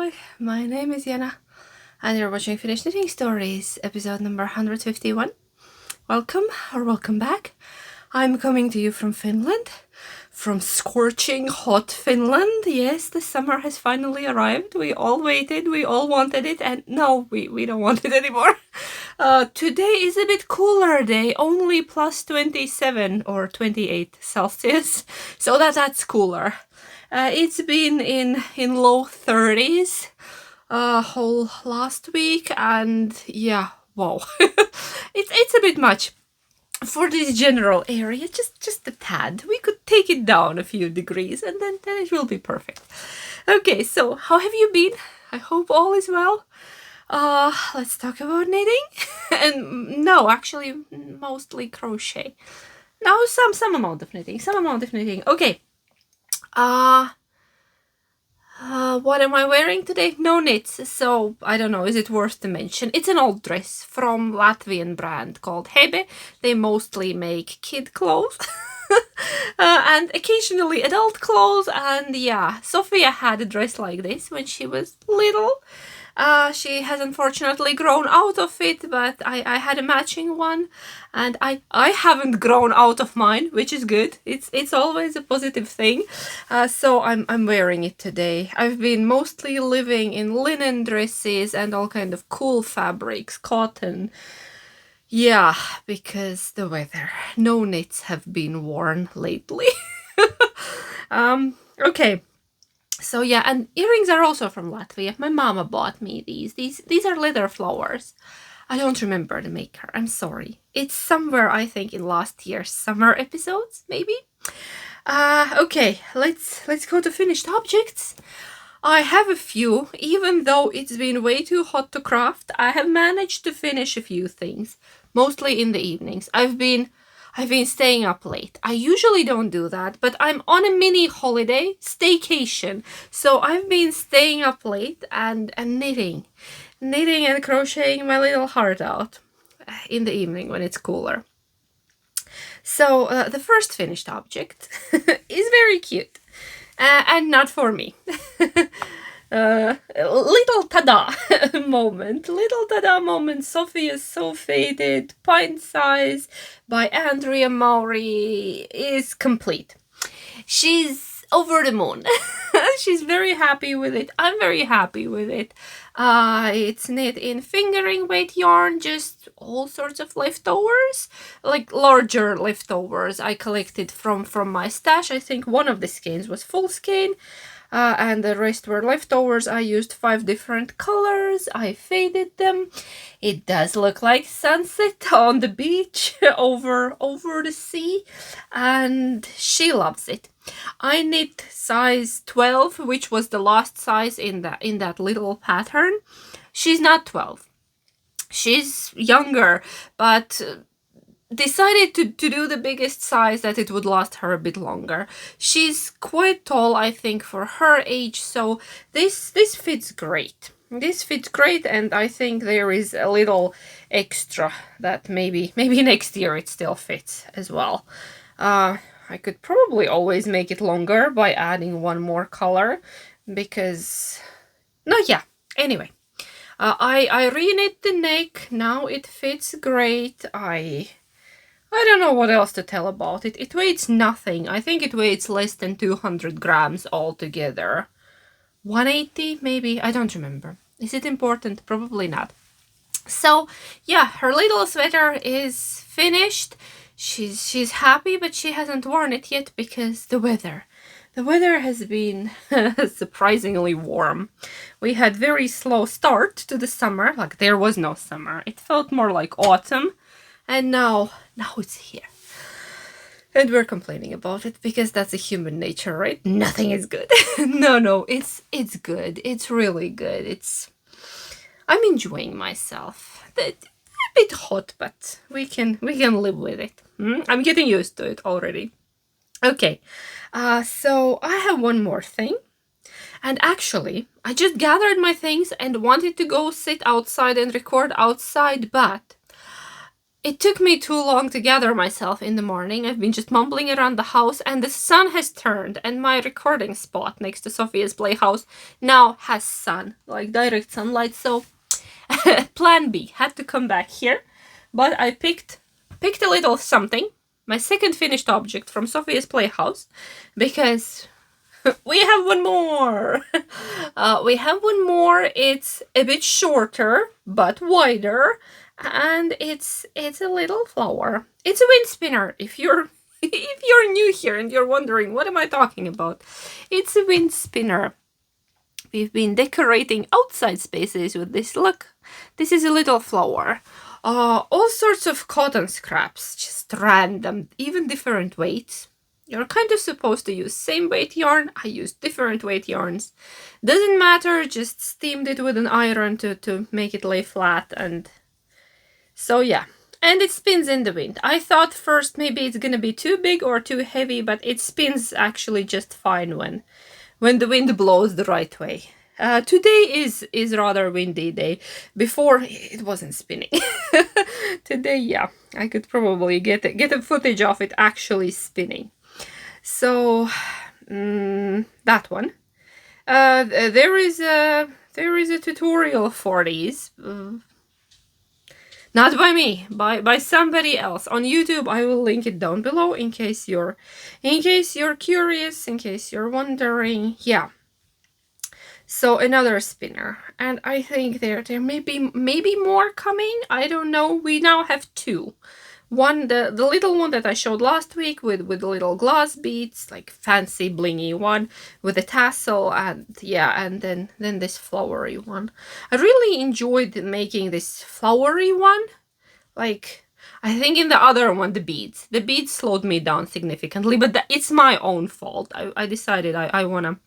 Hi, my name is Jana, and you're watching Finnish Knitting Stories, episode number 151. Welcome, or welcome back. I'm coming to you from Finland, from scorching hot Finland. Yes, the summer has finally arrived. We all waited, we all wanted it, and no, we don't want it anymore. Today is a bit cooler day, only plus 27 or 28 Celsius, so that's cooler. It's been in low 30s whole last week, and yeah, wow. It's a bit much for this general area, just a tad. We could take it down a few degrees and then it will be perfect. Okay, so how have you been? I hope all is well. Let's talk about knitting. And no, actually mostly crochet. No, some amount of knitting. Okay. What am I wearing today? No knits, so I don't know, is it worth to mention? It's an old dress from Latvian brand called Hebe. They mostly make kid clothes and occasionally adult clothes, and yeah, Sophia had a dress like this when she was little. She has unfortunately grown out of it, but I had a matching one, and I haven't grown out of mine, which is good. It's always a positive thing. So I'm wearing it today. I've been mostly living in linen dresses and all kind of cool fabrics, cotton. Yeah, because the weather. No knits have been worn lately. Okay. So yeah, and earrings are also from Latvia. My mama bought me these. These are leather flowers. I don't remember the maker. I'm sorry. It's somewhere, I think, in last year's summer episodes, maybe. Okay, let's go to finished objects. I have a few, even though it's been way too hot to craft. I have managed to finish a few things, mostly in the evenings. I've been staying up late. I usually don't do that, but I'm on a mini holiday, staycation. So I've been staying up late and knitting and crocheting my little heart out in the evening when it's cooler. So the first finished object is very cute and not for me. Little tada moment. Sophia's So Faded Pint size by Andrea Maury is complete. She's over the moon. She's very happy with it. I'm very happy with it. It's knit in fingering weight yarn, just all sorts of leftovers, like larger leftovers I collected from my stash. I think one of the skeins was full skein. And the rest were leftovers. I used 5 different colors. I faded them. It does look like sunset on the beach over the sea, and she loves it. I knit size 12, which was the last size in that little pattern. She's not 12. She's younger, but decided to do the biggest size that it would last her a bit longer. She's quite tall, I think, for her age, so this fits great. This fits great, and I think there is a little extra that maybe next year it still fits as well. I could probably always make it longer by adding one more color, because no, yeah, anyway. I re-knit the neck. Now it fits great. I don't know what else to tell about it. It weighs nothing. I think it weighs less than 200 grams altogether. 180 maybe? I don't remember. Is it important? Probably not. So yeah, her little sweater is finished. She's happy, but she hasn't worn it yet because the weather. The weather has been surprisingly warm. We had very slow start to the summer, like there was no summer. It felt more like autumn. And now it's here. And we're complaining about it because that's a human nature, right? Nothing is good. No, it's good. It's really good. I'm enjoying myself. A bit hot, but we can live with it. I'm getting used to it already. Okay, so I have one more thing. And actually, I just gathered my things and wanted to go sit outside and record outside, but It took me too long to gather myself in the morning. I've been just mumbling around the house, and the sun has turned, and my recording spot next to Sophia's playhouse now has sun, like direct sunlight, so plan B, had to come back here. But I picked a little something, my second finished object from Sophia's playhouse, because we have one more. It's a bit shorter, but wider, and it's a little flower. It's a wind spinner. If you're if you're new here and you're wondering what am I talking about, it's a wind spinner. We've been decorating outside spaces with this. Look, this is a little flower. All sorts of cotton scraps, just random, even different weights. You're kind of supposed to use same weight yarn. I used different weight yarns. Doesn't matter, just steamed it with an iron to make it lay flat, and so yeah. And it spins in the wind. I thought first maybe it's gonna be too big or too heavy, but it spins actually just fine when the wind blows the right way. Today is rather windy day. Before it wasn't spinning. Today, yeah, I could probably get a footage of it actually spinning. So that one. There is a tutorial for these. Not by me, by somebody else on YouTube. I will link it down below in case you're curious, in case you're wondering. Yeah. So another spinner, and I think there may be more coming. I don't know. We now have two. One, the little one that I showed last week with little gloss beads, like fancy blingy one with a tassel, and yeah, and then this flowery one. I really enjoyed making this flowery one. Like, I think in the other one, the beads slowed me down significantly, but it's my own fault. I decided I want to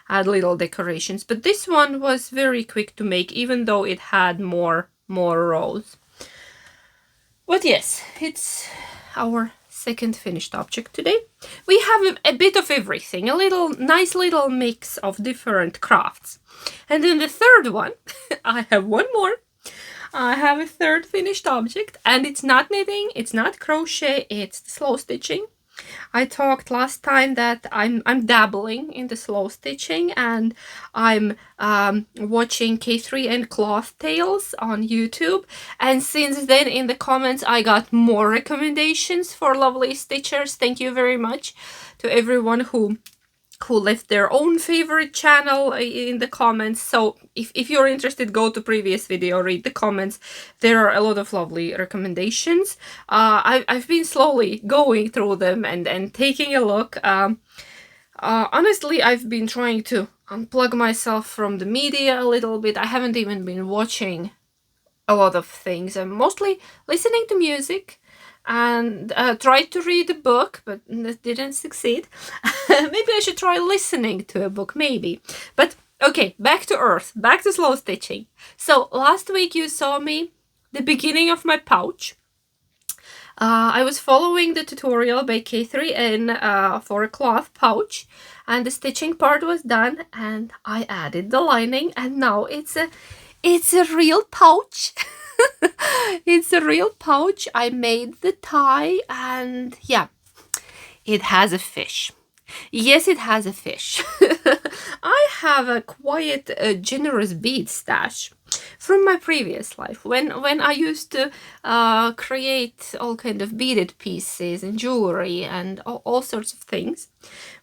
add little decorations, but this one was very quick to make, even though it had more rows. But yes, it's our second finished object today. We have a bit of everything, a nice little mix of different crafts. And then the third one, I have one more. I have a third finished object, and it's not knitting, it's not crochet, it's slow stitching. I talked last time that I'm dabbling in the slow stitching, and I'm watching K3 and Clothtales on YouTube, and since then in the comments I got more recommendations for lovely stitchers. Thank you very much to everyone who left their own favorite channel in the comments. So if you're interested, go to previous video, read the comments. There are a lot of lovely recommendations. I've been slowly going through them and taking a look. Honestly, I've been trying to unplug myself from the media a little bit. I haven't even been watching a lot of things. I'm mostly listening to music, and tried to read a book, but that didn't succeed. Maybe I should try listening to a book, maybe. But okay, back to earth, back to slow stitching. So last week you saw me, the beginning of my pouch. I was following the tutorial by K3N for a cloth pouch, and the stitching part was done, and I added the lining, and now it's a real pouch. It's a real pouch. I made the tie, and yeah, it has a fish. Yes, it has a fish. I have a quite generous bead stash from my previous life when I used to create all kind of beaded pieces and jewelry and all sorts of things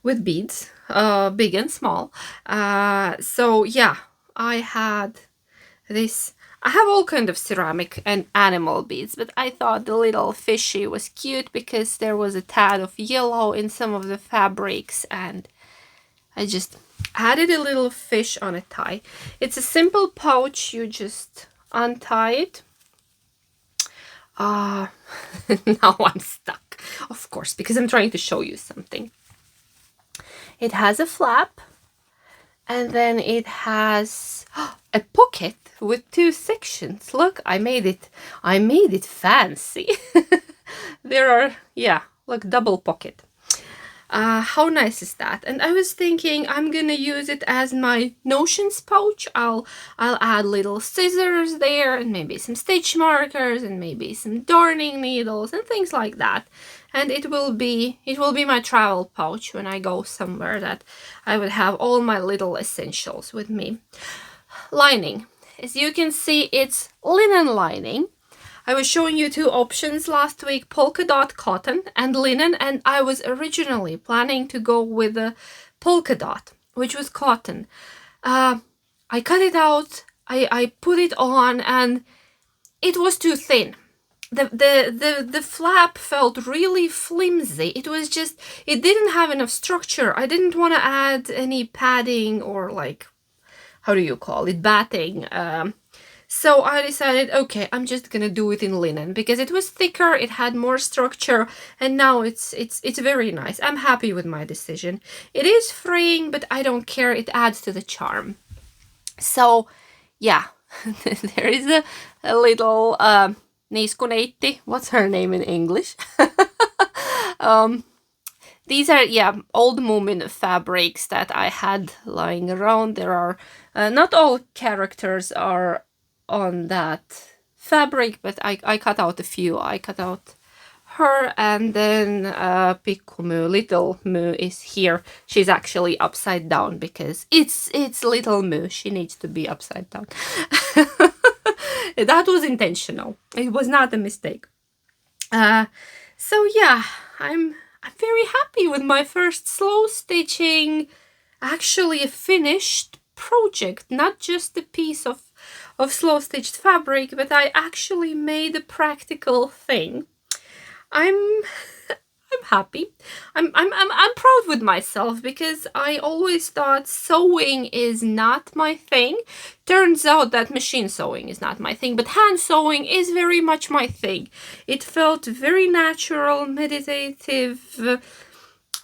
with beads, big and small. So yeah, I had this. I have all kind of ceramic and animal beads, but I thought the little fishy was cute because there was a tad of yellow in some of the fabrics, and I just added a little fish on a tie. It's a simple pouch. You just untie it. Now I'm stuck, of course, because I'm trying to show you something. It has a flap, and then it has a pocket with two sections. Look, I made it fancy. There are, yeah, like double pocket. How nice is that? And I was thinking I'm gonna use it as my notions pouch. I'll add little scissors there, and maybe some stitch markers, and maybe some darning needles and things like that. And it will be my travel pouch when I go somewhere, that I would have all my little essentials with me. Lining. As you can see, it's linen lining. I was showing you two options last week, polka dot cotton and linen, and I was originally planning to go with the polka dot, which was cotton. I cut it out, I put it on, and it was too thin. The flap felt really flimsy. It didn't have enough structure. I didn't want to add any padding or, like, how do you call it, batting. So I decided, okay, I'm just gonna do it in linen because it was thicker, it had more structure, and now it's very nice. I'm happy with my decision. It is fraying, but I don't care. It adds to the charm. So, yeah, there is a little niiskuneitti. What's her name in English? These are, yeah, old Moomin fabrics that I had lying around. There are, not all characters are on that fabric, but I cut out a few. I cut out her, and then Pikku Moo, Little Moo, is here. She's actually upside down because it's Little Moo. She needs to be upside down. That was intentional. It was not a mistake. So yeah, I'm very happy with my first slow stitching, actually a finished project, not just a piece of slow stitched fabric, but I actually made a practical thing. I'm happy. I'm proud with myself because I always thought sewing is not my thing. Turns out that machine sewing is not my thing, but hand sewing is very much my thing. It felt very natural, meditative.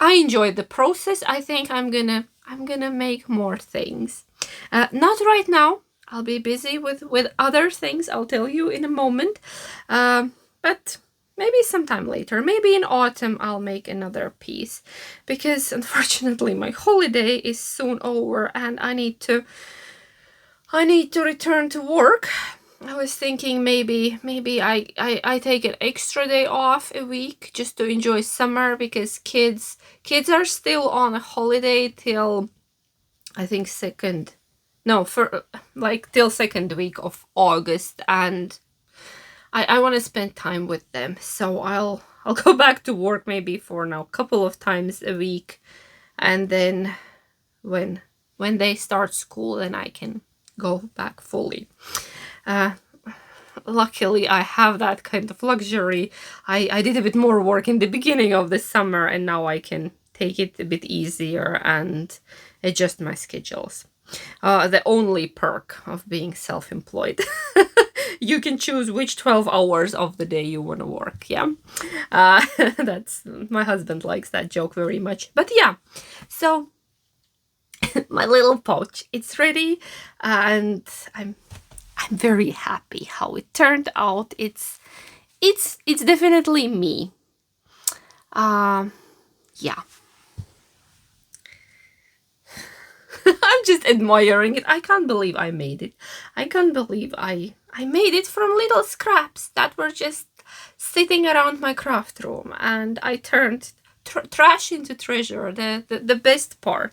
I enjoyed the process. I think I'm gonna make more things. Not right now. I'll be busy with other things. I'll tell you in a moment. But maybe sometime later, maybe in autumn, I'll make another piece, because unfortunately my holiday is soon over and I need to return to work. I was thinking maybe I take an extra day off a week just to enjoy summer, because kids are still on a holiday till, I think, till second week of August, and I want to spend time with them. So I'll go back to work maybe for now a couple of times a week, and then when they start school, then I can go back fully. Luckily, I have that kind of luxury. I did a bit more work in the beginning of the summer, and now I can take it a bit easier and adjust my schedules. The only perk of being self-employed. You can choose which 12 hours of the day you want to work, yeah? That's, my husband likes that joke very much. But yeah, so my little pouch, it's ready, and I'm very happy how it turned out. It's definitely me. Yeah. I'm just admiring it. I can't believe I made it. I can't believe I made it from little scraps that were just sitting around my craft room, and I turned trash into treasure, the best part.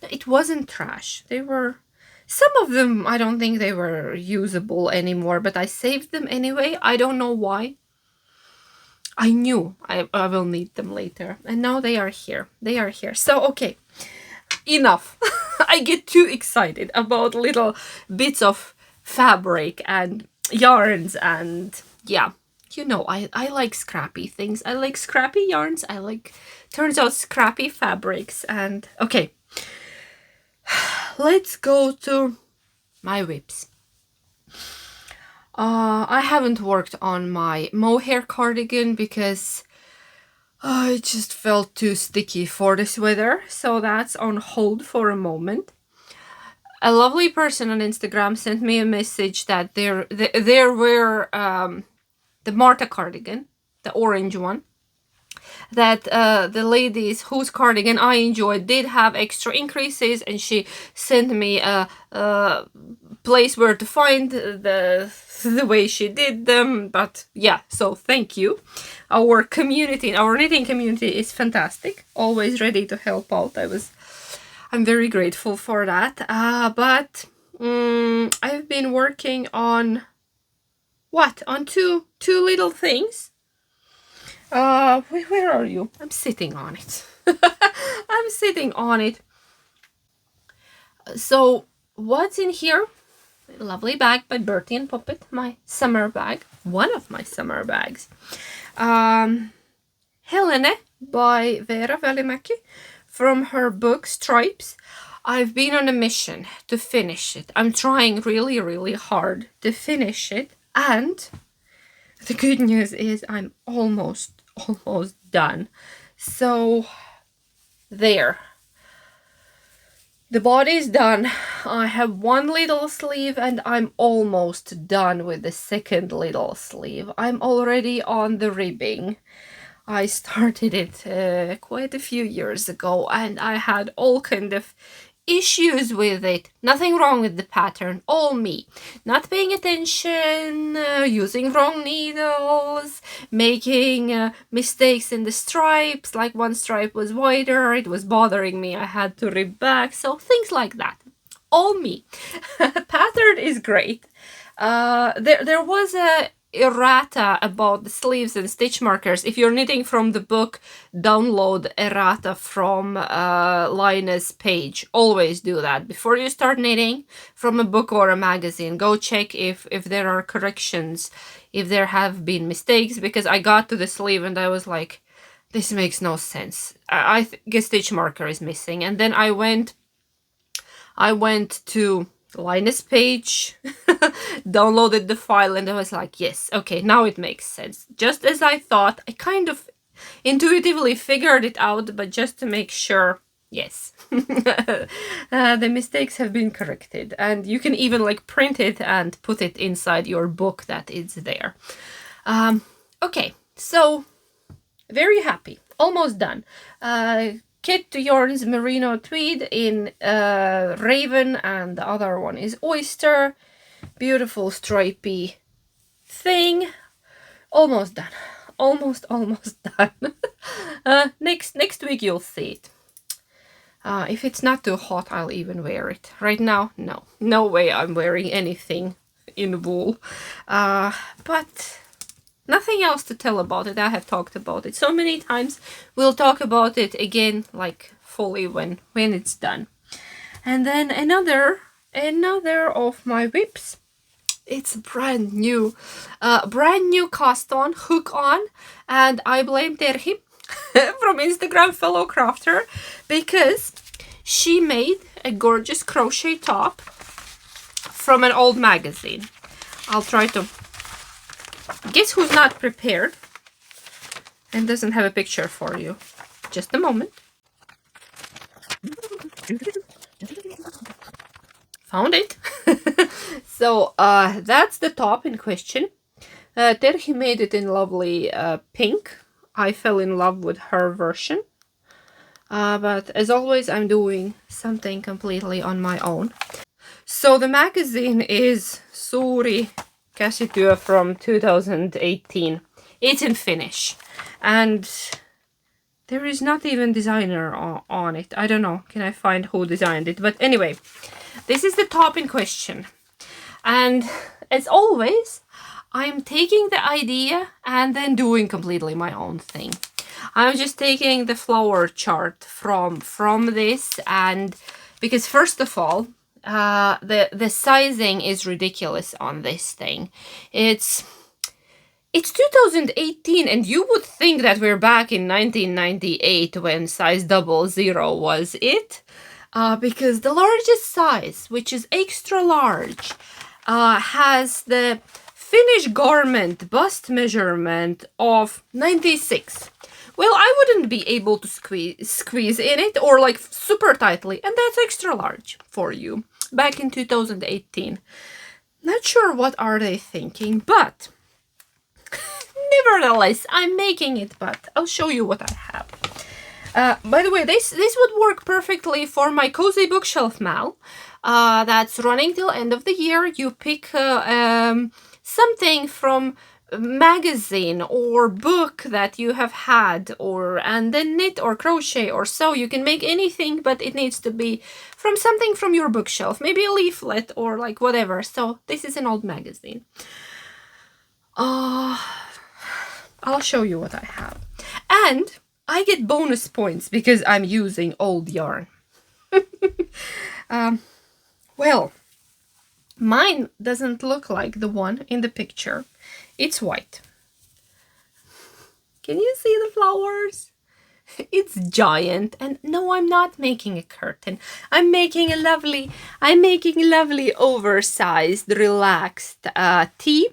It wasn't trash. They were, some of them, I don't think they were usable anymore, but I saved them anyway. I don't know why. I knew I will need them later, and now they are here. They are here. So, okay, enough. I get too excited about little bits of fabric and yarns, and yeah, you know, I like scrappy things. I like scrappy yarns. I like, turns out, scrappy fabrics. And okay, let's go to my whips. I haven't worked on my mohair cardigan because it just felt too sticky for this weather, so that's on hold for a moment. A lovely person on Instagram sent me a message that there were the Marta cardigan, the orange one, that the ladies whose cardigan I enjoyed did have extra increases, and she sent me a place where to find the way she did them. But yeah, so thank you. Our community, our knitting community is fantastic, always ready to help out. I'm very grateful for that. But I've been working on on two little things. Where are you? I'm sitting on it. I'm sitting on it. So what's in here? A lovely bag by Bertie and Puppet, my summer bag, one of my summer bags. Helene by Vera Välimäki from her book Stripes. I've been on a mission to finish it. I'm trying really, really hard to finish it, and the good news is I'm almost done. So there. The body is done. I have one little sleeve and I'm almost done with the second little sleeve. I'm already on the ribbing. I started it quite a few years ago, and I had all kind of issues with it. Nothing wrong with the pattern, all me. Not paying attention, using wrong needles, making mistakes in the stripes, like one stripe was wider, it was bothering me, I had to rib back, so things like that. All me. Pattern is great. There was a errata about the sleeves and stitch markers. If you're knitting from the book, download errata from Linus page. Always do that before you start knitting from a book or a magazine. Go check if there are corrections, if there have been mistakes, because I got to the sleeve and I was like, this makes no sense. I think a stitch marker is missing. And then I went to Linus page, downloaded the file, and I was like, yes, okay, now it makes sense. Just as I thought. I kind of intuitively figured it out, but just to make sure, yes. The mistakes have been corrected, and you can even like print it and put it inside your book that it's there. Okay, so very happy, almost done. Kit to Yarns Merino Tweed in Raven, and the other one is Oyster. Beautiful stripy thing. Almost done. Almost done. Next week you'll see it. If it's not too hot, I'll even wear it. Right now, no way I'm wearing anything in wool. But nothing else to tell about it. I have talked about it so many times. We'll talk about it again, like fully when it's done. And then another of my whips. It's brand new cast on, hook on, and I blame Terhi from Instagram, fellow crafter, because she made a gorgeous crochet top from an old magazine. I'll try to guess who's not prepared and doesn't have a picture for you. Just a moment. Found it. So that's the top in question. Terhi made it in lovely pink. I fell in love with her version. But as always, I'm doing something completely on my own. So the magazine is Suuri Käsityö from 2018. It's in Finnish, and there is not even designer on it. I don't know, can I find who designed it? But anyway, this is the top in question, and as always, I'm taking the idea and then doing completely my own thing. I'm just taking the flower chart from this, and because first of all, the sizing is ridiculous on this thing. It's 2018, and you would think that we're back in 1998 when size 00 was it, because the largest size, which is extra large, has the Finnish garment bust measurement of 96. Well, I wouldn't be able to squeeze in it, or like super tightly, and that's extra large for you back in 2018. Not sure what are they thinking, but nevertheless, I'm making it, but I'll show you what I have. By the way, this would work perfectly for my cozy bookshelf mal. That's running till end of the year. You pick something from a magazine or book that you have had, and then knit or crochet or sew. You can make anything, but it needs to be from something from your bookshelf, maybe a leaflet or like whatever. So this is an old magazine. I'll show you what I have. And I get bonus points because I'm using old yarn. Well, mine doesn't look like the one in the picture. It's white. Can you see the flowers? It's giant. And no, I'm not making a curtain. I'm making a lovely oversized, relaxed tee.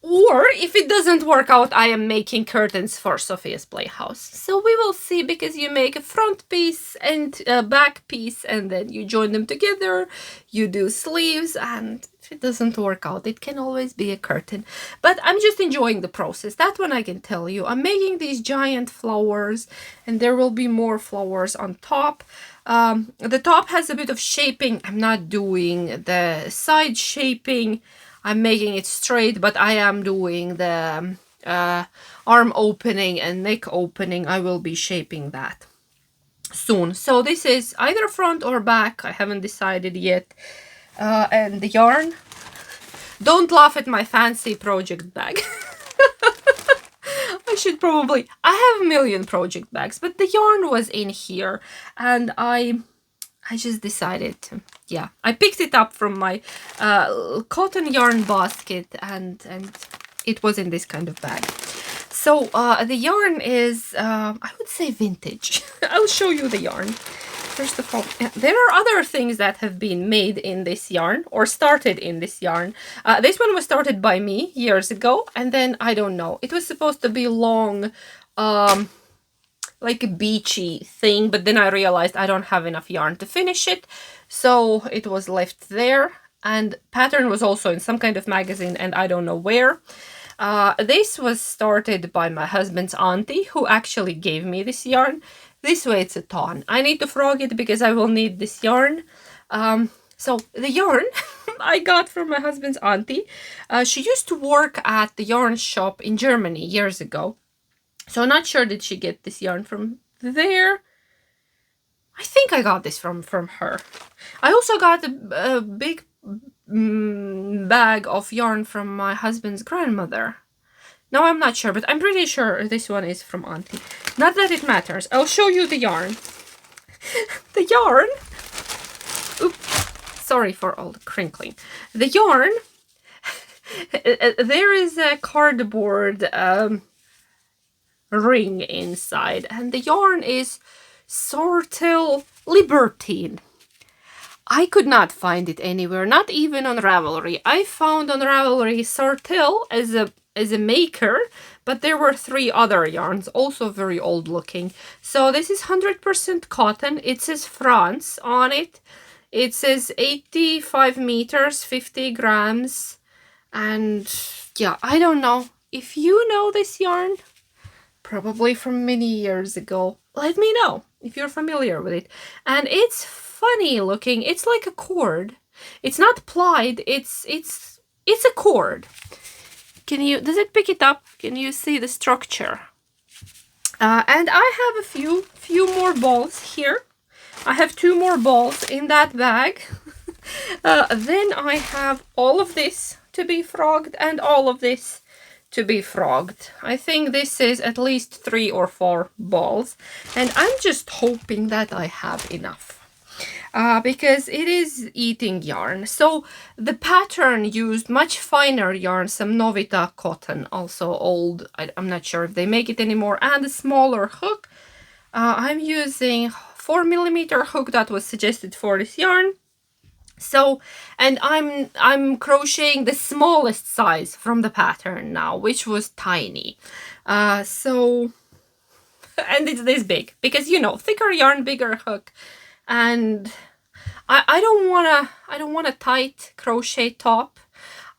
Or if it doesn't work out, I am making curtains for Sophia's playhouse. So we will see, because you make a front piece and a back piece and then you join them together, you do sleeves, and if it doesn't work out, it can always be a curtain. But I'm just enjoying the process. That one I can tell you. I'm making these giant flowers and there will be more flowers on top. The top has a bit of shaping. I'm not doing the side shaping. I'm making it straight, but I am doing the arm opening and neck opening. I will be shaping that soon. So this is either front or back. I haven't decided yet. And the yarn. Don't laugh at my fancy project bag. I have a million project bags, but the yarn was in here and I just decided to, yeah, I picked it up from my cotton yarn basket and it was in this kind of bag. So the yarn is, I would say vintage. I'll show you the yarn. First of all, there are other things that have been made in this yarn or started in this yarn. This one was started by me years ago, and then, I don't know, it was supposed to be long, like a beachy thing, but then I realized I don't have enough yarn to finish it, so it was left there. And pattern was also in some kind of magazine and I don't know where. This was started by my husband's auntie, who actually gave me this yarn. This way it's a ton. I need to frog it because I will need this yarn. So the yarn I got from my husband's auntie. She used to work at the yarn shop in Germany years ago. So I'm not sure did she get this yarn from there. I think I got this from her. I also got a big bag of yarn from my husband's grandmother. No, I'm not sure, but I'm pretty sure this one is from auntie. Not that it matters. I'll show you the yarn. The yarn. Oops. Sorry for all the crinkling. The yarn. There is a cardboard ring inside, and the yarn is Sortel Libertine. I could not find it anywhere, not even on Ravelry. I found on Ravelry Sortel as a maker, but there were 3 other yarns, also very old looking. So this is 100% cotton. It says France on it. It says 85 meters, 50 grams. And yeah, I don't know. If you know this yarn, probably from many years ago, let me know if you're familiar with it. And it's funny looking. It's like a cord. It's not plied. It's a cord. Does it pick it up? Can you see the structure? And I have a few more balls here. I have 2 more balls in that bag. Then I have all of this to be frogged and all of this to be frogged. I think this is at least 3 or 4 balls, and I'm just hoping that I have enough. Because it is eating yarn. So the pattern used much finer yarn, some Novita cotton, also old. I'm not sure if they make it anymore, and a smaller hook. I'm using 4mm hook that was suggested for this yarn. So, and I'm crocheting the smallest size from the pattern now, which was tiny. So, and it's this big because, you know, thicker yarn, bigger hook. And I don't want a tight crochet top.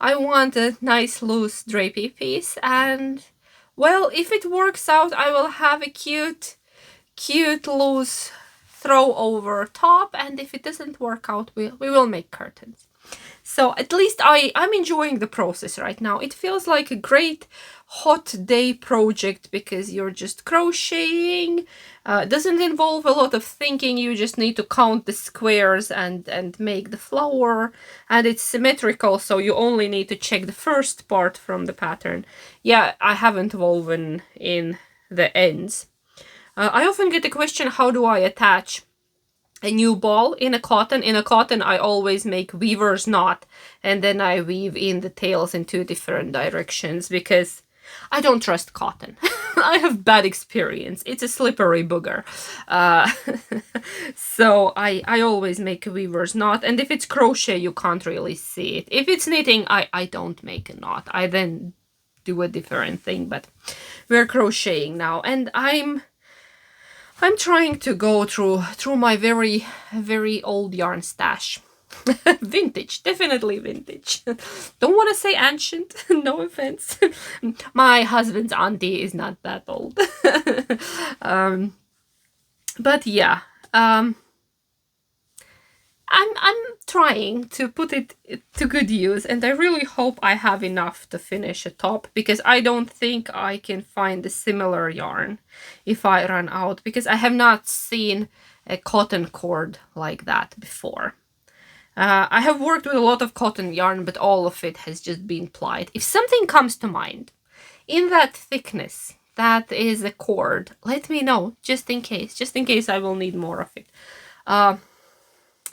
I want a nice loose drapey piece, and well, if it works out, I will have a cute loose throw over top, and if it doesn't work out, we will make curtains. So at least I'm enjoying the process right now. It feels like a great hot day project because you're just crocheting. Doesn't involve a lot of thinking. You just need to count the squares and make the flower, and it's symmetrical, so you only need to check the first part from the pattern. Yeah, I haven't woven in the ends. I often get the question, how do I attach a new ball in a cotton? In a cotton, I always make weaver's knot, and then I weave in the tails in 2 different directions because I don't trust cotton. I have bad experience. It's a slippery booger. So I always make a weaver's knot, and if it's crochet, you can't really see it. If it's knitting, I don't make a knot. I then do a different thing, but we're crocheting now, and I'm trying to go through my very old yarn stash. Vintage, definitely vintage. Don't want to say ancient, no offense. My husband's auntie is not that old. But yeah, I'm trying to put it to good use, and I really hope I have enough to finish a top, because I don't think I can find a similar yarn if I run out, because I have not seen a cotton cord like that before. I have worked with a lot of cotton yarn, but all of it has just been plied. If something comes to mind in that thickness that is a cord, let me know, just in case I will need more of it.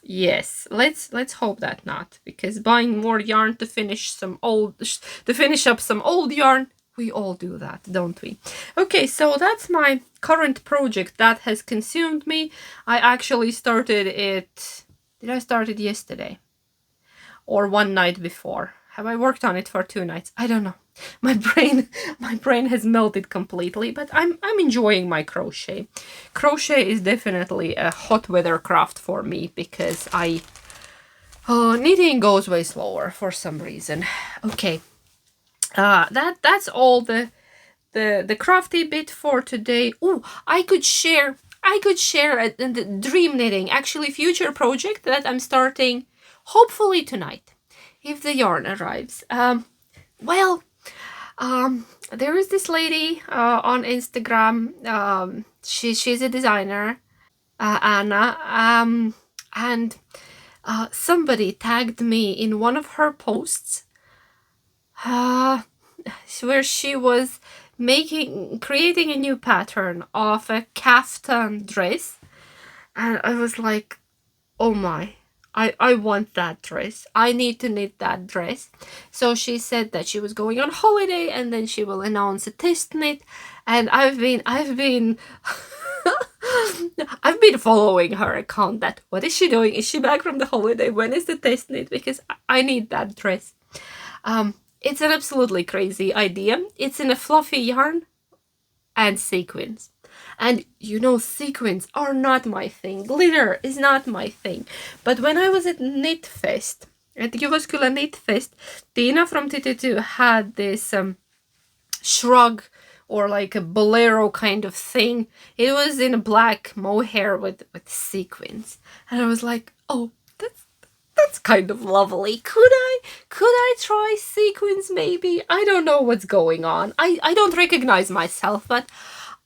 Yes, let's hope that not, because buying more yarn to finish up some old yarn, we all do that, don't we? Okay, so that's my current project that has consumed me. I actually started it. Did I start it yesterday? Or one night before? Have I worked on it for 2 nights? I don't know. My brain has melted completely, but I'm enjoying my crochet. Crochet is definitely a hot weather craft for me, because knitting goes way slower for some reason. Okay, that's all the crafty bit for today. Oh, I could share the dream knitting, actually future project that I'm starting hopefully tonight, if the yarn arrives. Well, there is this lady on Instagram. She's a designer, Anna, and somebody tagged me in one of her posts, where she was creating a new pattern of a kaftan dress, and I was like, oh my, I want that dress. I need to knit that dress. So she said that she was going on holiday, and then she will announce a test knit. And I've been I've been following her account. That what is she doing? Is she back from the holiday? When is the test knit? Because I need that dress. It's an absolutely crazy idea. It's in a fluffy yarn and sequins. And you know, sequins are not my thing. Glitter is not my thing. But when I was at Knitfest, at Jyväskylä Knitfest, Tina from TT2 had this shrug, or like a bolero kind of thing. It was in a black mohair with sequins. And I was like, oh, that's kind of lovely. Could I try sequins maybe? I don't know what's going on. I don't recognize myself, but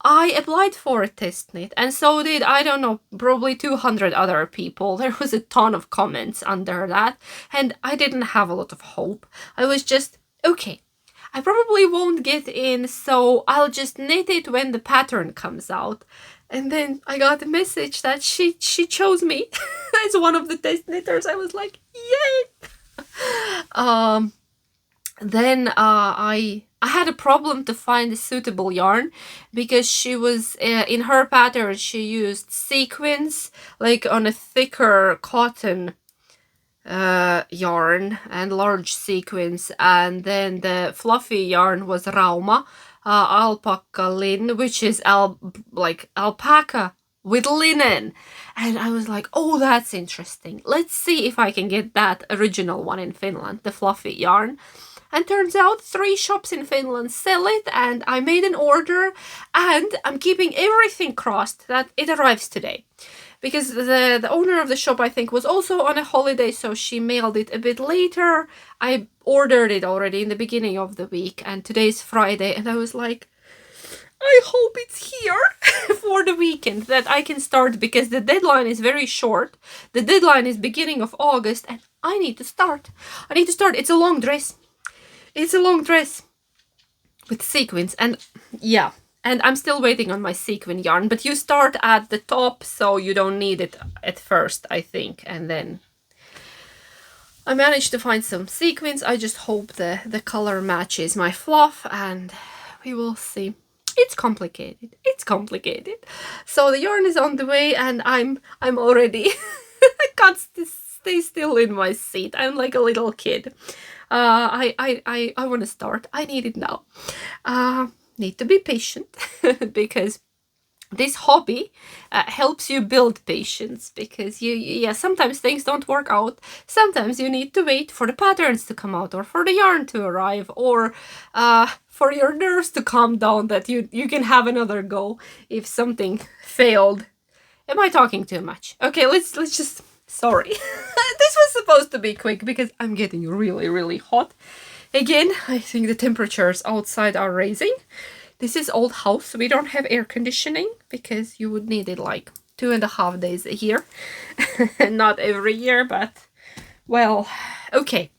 I applied for a test knit, and so did, I don't know, probably 200 other people. There was a ton of comments under that, and I didn't have a lot of hope. I was just, okay, I probably won't get in, so I'll just knit it when the pattern comes out. And then I got a message that she chose me as one of the test knitters. I was like, yay! Then I had a problem to find a suitable yarn, because she was in her pattern she used sequins like on a thicker cotton yarn and large sequins, and then the fluffy yarn was Rauma alpaca lin, which is like alpaca with linen. And I was like, oh, that's interesting. Let's see if I can get that original one in Finland, the fluffy yarn. And turns out 3 shops in Finland sell it, and I made an order, and I'm keeping everything crossed that it arrives today. Because the owner of the shop, I think, was also on a holiday, so she mailed it a bit later. I ordered it already in the beginning of the week, and today's Friday, and I was like, I hope it's here for the weekend that I can start, because the deadline is very short. The deadline is beginning of August, and I need to start. It's a long dress. It's a long dress with sequins, and yeah. And I'm still waiting on my sequin yarn, but you start at the top, so you don't need it at first, I think. And then I managed to find some sequins. I just hope the color matches my fluff, and we will see. It's complicated. It's complicated. So the yarn is on the way, and I'm already I can't stay still in my seat. I'm like a little kid. I want to start. I need it now. Need to be patient because this hobby helps you build patience, because sometimes things don't work out. Sometimes you need to wait for the patterns to come out, or for the yarn to arrive, or for your nerves to calm down, that you can have another go if something failed. Am I talking too much? Okay, let's just, sorry. This was supposed to be quick because I'm getting really, really hot. Again, I think the temperatures outside are rising. This is old house, so we don't have air conditioning, because you would need it like 2.5 days a year. Not every year, but well, okay.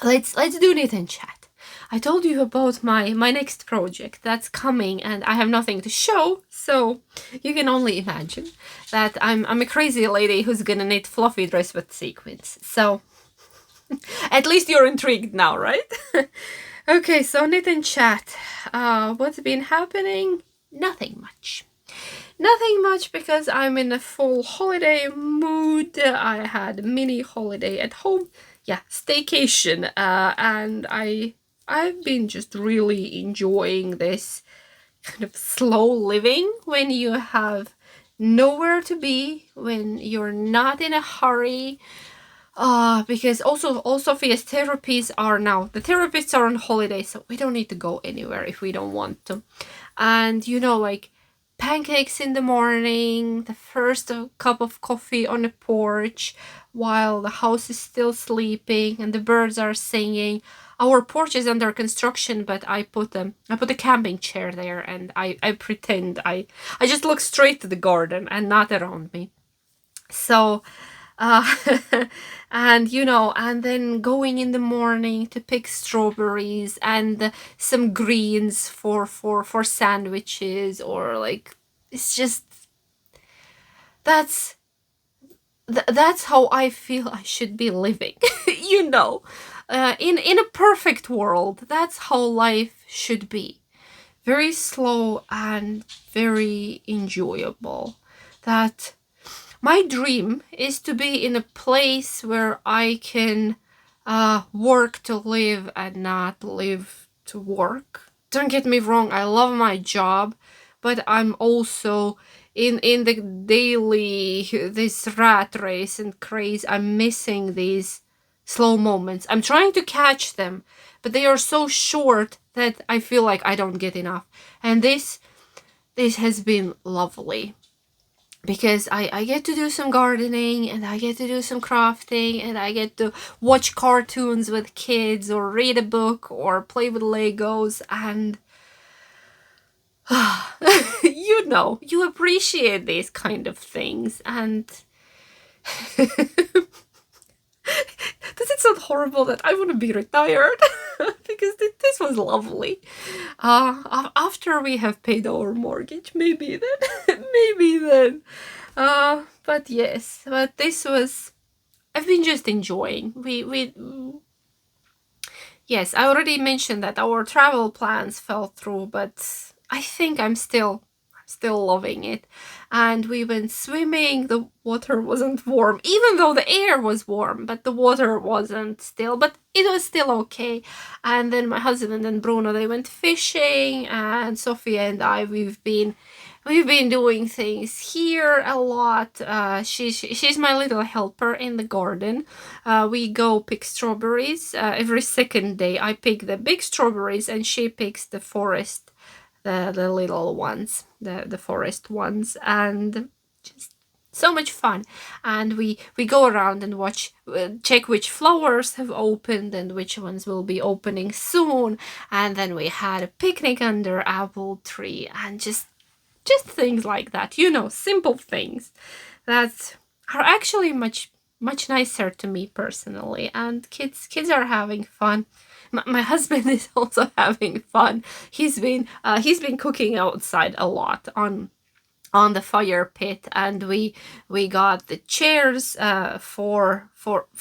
Let's do knit and chat. I told you about my next project that's coming, and I have nothing to show, so you can only imagine that I'm a crazy lady who's gonna knit fluffy dress with sequins. So at least you're intrigued now, right? Okay, so knit and chat. What's been happening? Nothing much. Nothing much, because I'm in a full holiday mood. I had a mini holiday at home. Yeah, staycation. And I've been just really enjoying this kind of slow living, when you have nowhere to be, when you're not in a hurry. Because also all Sophia's therapies are now, the therapists are on holiday, so we don't need to go anywhere if we don't want to. And you know, like pancakes in the morning, the first cup of coffee on the porch while the house is still sleeping and the birds are singing. Our porch is under construction, but I put a camping chair there, and I pretend I just look straight to the garden and not around me. So and you know, and then going in the morning to pick strawberries and some greens for sandwiches, or like, it's just, that's how I feel I should be living. You know, in a perfect world, that's how life should be. Very slow and very enjoyable. That my dream is to be in a place where I can work to live and not live to work. Don't get me wrong, I love my job, but I'm also in the daily, this rat race and craze. I'm missing these slow moments. I'm trying to catch them, but they are so short that I feel like I don't get enough. And this has been lovely, because I get to do some gardening, and I get to do some crafting, and I get to watch cartoons with kids, or read a book, or play with Legos, and you know, you appreciate these kind of things. And does it sound horrible that I want to be retired? Because this was lovely. After we have paid our mortgage, maybe then. Maybe then. But yes, but this was, I've been just enjoying. Yes, I already mentioned that our travel plans fell through, but I think I'm still loving it. And we went swimming. The water wasn't warm, even though the air was warm, but the water wasn't still, but it was still okay. And then my husband and Bruno, they went fishing, and Sophia and I, we've been we've been doing things here a lot. She's my little helper in the garden. We go pick strawberries every second day. I pick the big strawberries and she picks the forest, the little ones, the forest ones, and just so much fun. And we go around and watch, check which flowers have opened and which ones will be opening soon. And then we had a picnic under apple tree, and just things like that, you know, simple things that are actually much nicer to me personally. And kids are having fun. My husband is also having fun. He's been cooking outside a lot on the fire pit, and we got the chairs for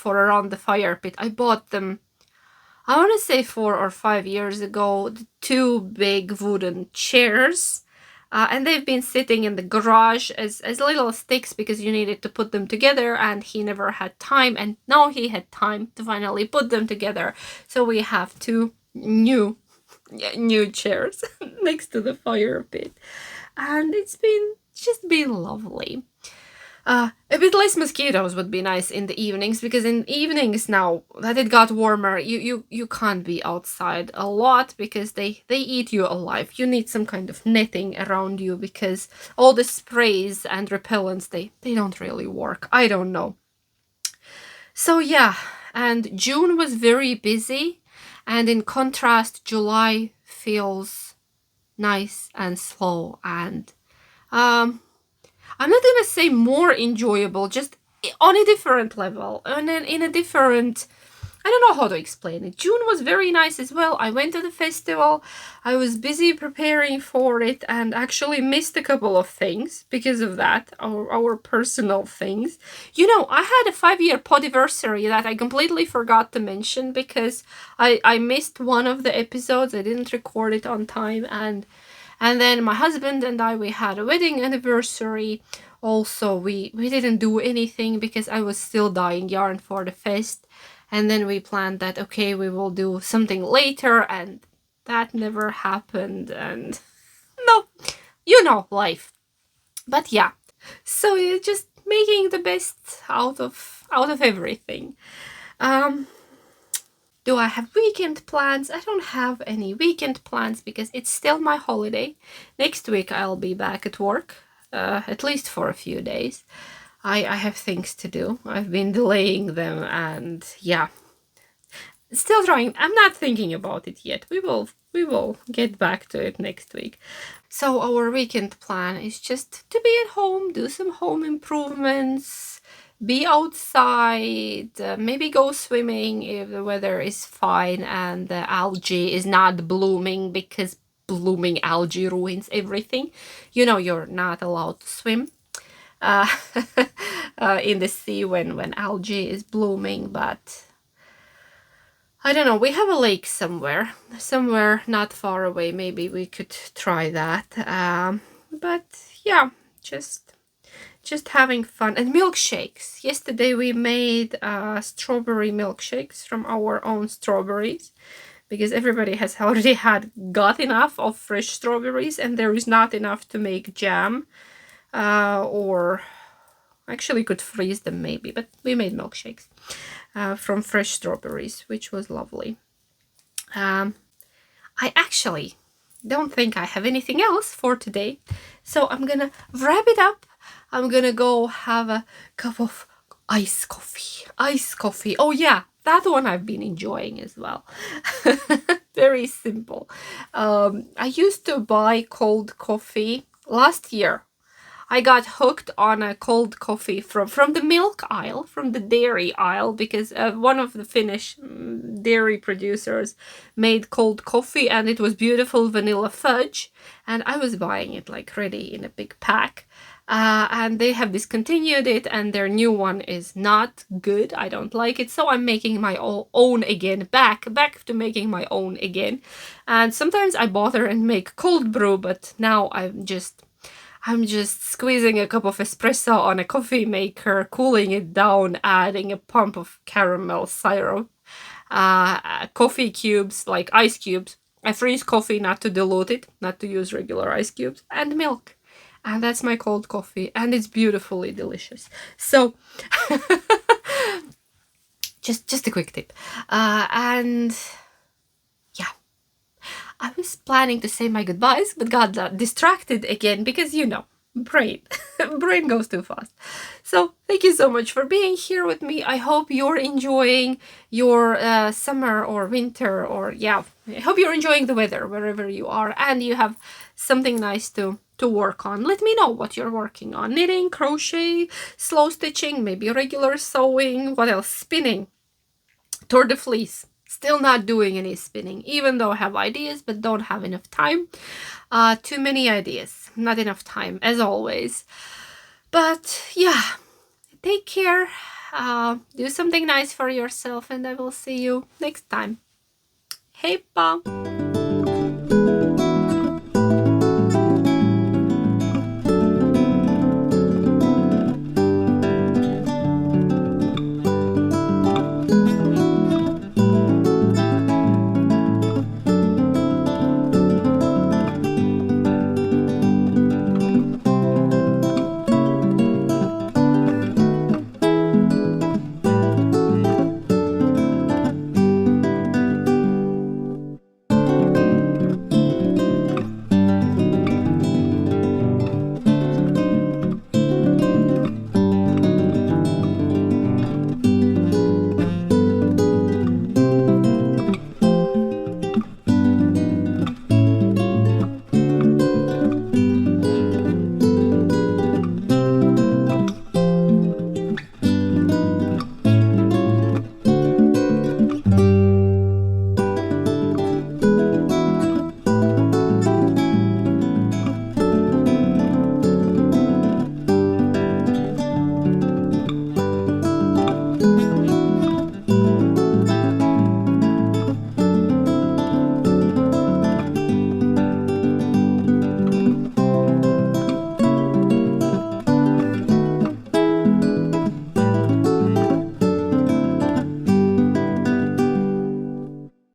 around the fire pit. I bought them, I want to say 4 or 5 years ago, the two big wooden chairs. And they've been sitting in the garage as little sticks because you needed to put them together, and he never had time, and now he had time to finally put them together. So we have two new chairs next to the fire pit, and it's just been lovely. A bit less mosquitoes would be nice in the evenings, because in evenings now that it got warmer, you can't be outside a lot because they eat you alive. You need some kind of netting around you because all the sprays and repellents, they don't really work. I don't know. So yeah, and June was very busy, and in contrast, July feels nice and slow, and I'm not gonna say more enjoyable, just on a different level, and then in a different, I don't know how to explain it. June was very nice as well. I went to the festival. I was busy preparing for it and actually missed a couple of things because of that, our personal things. You know, I had a 5-year podiversary that I completely forgot to mention because I missed one of the episodes. I didn't record it on time, and then my husband and I, we had a wedding anniversary. Also, we didn't do anything because I was still dyeing yarn for the fest. And then we planned that, okay, we will do something later, and that never happened. And no, you know, life. But yeah, so you're just making the best out of everything. Do I have weekend plans? I don't have any weekend plans because it's still my holiday. Next week I'll be back at work, at least for a few days. I have things to do. I've been delaying them, and yeah. Still trying. I'm not thinking about it yet. We will get back to it next week. So our weekend plan is just to be at home, do some home improvements, be outside, maybe go swimming if the weather is fine and the algae is not blooming, because blooming algae ruins everything. You know, you're not allowed to swim in the sea when algae is blooming, but I don't know, we have a lake somewhere not far away. Maybe we could try that. But yeah, just having fun. And milkshakes. Yesterday we made strawberry milkshakes from our own strawberries, because everybody has already got enough of fresh strawberries, and there is not enough to make jam. Or actually could freeze them maybe, but we made milkshakes from fresh strawberries, which was lovely. I actually don't think I have anything else for today, so I'm gonna wrap it up. I'm gonna go have a cup of iced coffee. Oh yeah, that one I've been enjoying as well. Very simple. I used to buy cold coffee last year. I got hooked on a cold coffee from the milk aisle, from the dairy aisle, because one of the Finnish dairy producers made cold coffee, and it was beautiful vanilla fudge, and I was buying it like ready in a big pack. And they have discontinued it, and their new one is not good. I don't like it, so I'm making my own again, back to making my own again. And sometimes I bother and make cold brew, but now I'm just squeezing a cup of espresso on a coffee maker, cooling it down, adding a pump of caramel syrup, coffee cubes, like ice cubes. I freeze coffee not to dilute it, not to use regular ice cubes, and milk. and that's my cold coffee, and it's beautifully delicious. So just a quick tip. And yeah, I was planning to say my goodbyes, but got distracted again because, you know, brain brain goes too fast. So thank you so much for being here with me. I hope you're enjoying your summer or winter, or yeah, I hope you're enjoying the weather wherever you are, and you have something nice to work on. Let me know what you're working on: knitting, crochet, slow stitching, maybe regular sewing, what else, spinning, tour de fleece. Still not doing any spinning, even though I have ideas, but don't have enough time. Too many ideas, not enough time, as always. But yeah, take care, do something nice for yourself, and I will see you next time. Heippa!